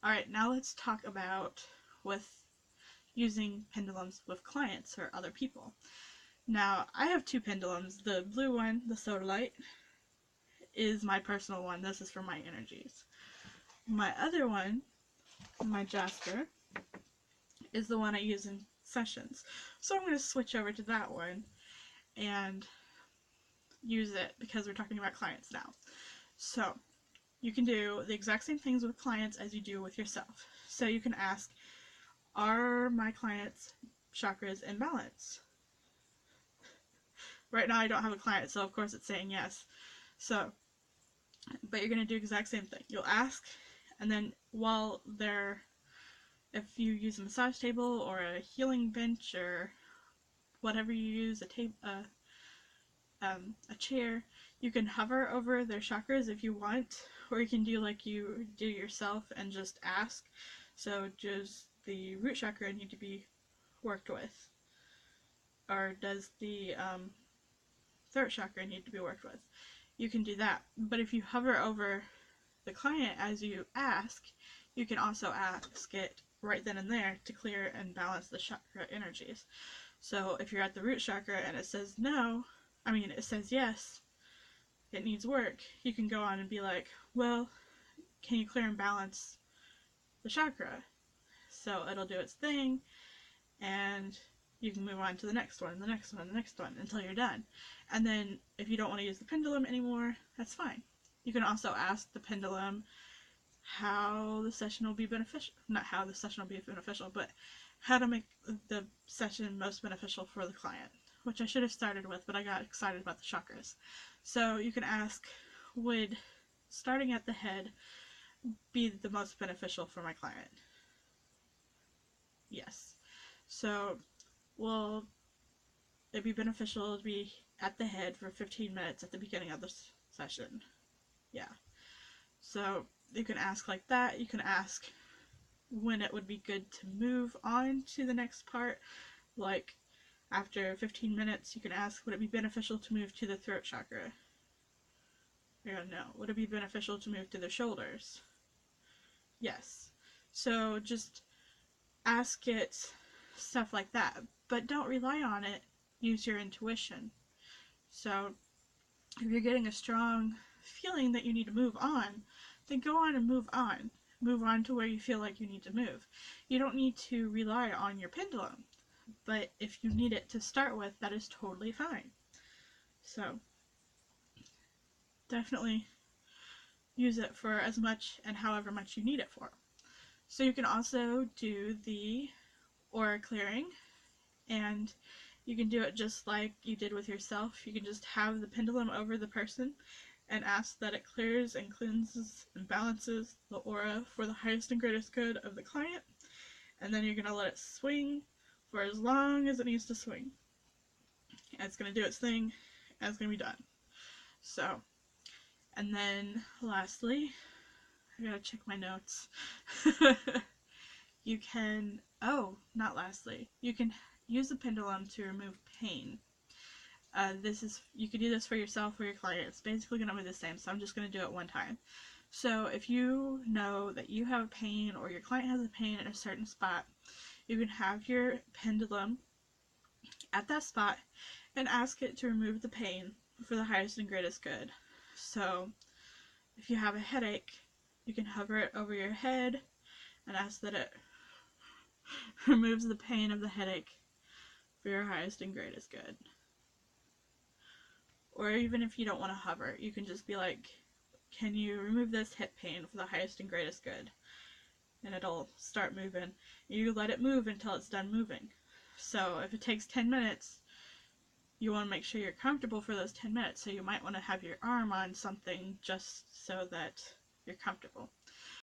Alright, now let's talk about with using pendulums with clients or other people. Now, I have two pendulums. The blue one, the soda light, is my personal one. This is for my energies. My other one, my Jasper, is the one I use in sessions. So I'm going to switch over to that one and use it because we're talking about clients now. So you can do the exact same things with clients as you do with yourself. So you can ask, are my clients' chakras in balance? Right now I don't have a client, so of course it's saying yes. So, but you're going to do the exact same thing. You'll ask, and then while they're, if you use a massage table or a healing bench or whatever you use, a chair, you can hover over their chakras if you want, or you can do like you do yourself and just ask. So does the root chakra need to be worked with? Or does the throat chakra need to be worked with? You can do that. But if you hover over the client as you ask, you can also ask it right then and there to clear and balance the chakra energies. So if you're at the root chakra and it says no, it says yes, it needs work, you can go on and be like, well, can you clear and balance the chakra? So it'll do its thing, and you can move on to the next one, the next one, the next one, until you're done. And then if you don't want to use the pendulum anymore, that's fine. You can also ask the pendulum how the session will be beneficial. Not how the session will be beneficial, but how to make the session most beneficial for the client, which I should have started with, but I got excited about the chakras. So you can ask, would starting at the head be the most beneficial for my client? Yes. So, will it be beneficial to be at the head for 15 minutes at the beginning of the session? Yeah. So you can ask like that. You can ask when it would be good to move on to the next part. Like after 15 minutes, you can ask, would it be beneficial to move to the throat chakra? You're gonna know. Would it be beneficial to move to the shoulders? Yes. So just ask it stuff like that, but don't rely on it. Use your intuition. So if you're getting a strong feeling that you need to move on, then go on and move on. Move on to where you feel like you need to move. You don't need to rely on your pendulum, but if you need it to start with, that is totally fine. So definitely use it for as much and however much you need it for. So you can also do the aura clearing, and you can do it just like you did with yourself. You can just have the pendulum over the person and ask that it clears and cleanses and balances the aura for the highest and greatest good of the client, and then you're going to let it swing for as long as it needs to swing. And it's going to do its thing, and it's going to be done. So, and then lastly, I gotta check my notes. You can, not lastly, you can use the pendulum to remove pain. You can do this for yourself or your client. It's basically going to be the same, so I'm just going to do it one time. So if you know that you have a pain or your client has a pain in a certain spot, you can have your pendulum at that spot and ask it to remove the pain for the highest and greatest good. So if you have a headache, you can hover it over your head and ask that it removes the pain of the headache for your highest and greatest good. Or even if you don't want to hover, you can just be like, can you remove this hip pain for the highest and greatest good? And it'll start moving. You let it move until it's done moving. So if it takes 10 minutes, you want to make sure you're comfortable for those 10 minutes. So you might want to have your arm on something just so that you're comfortable.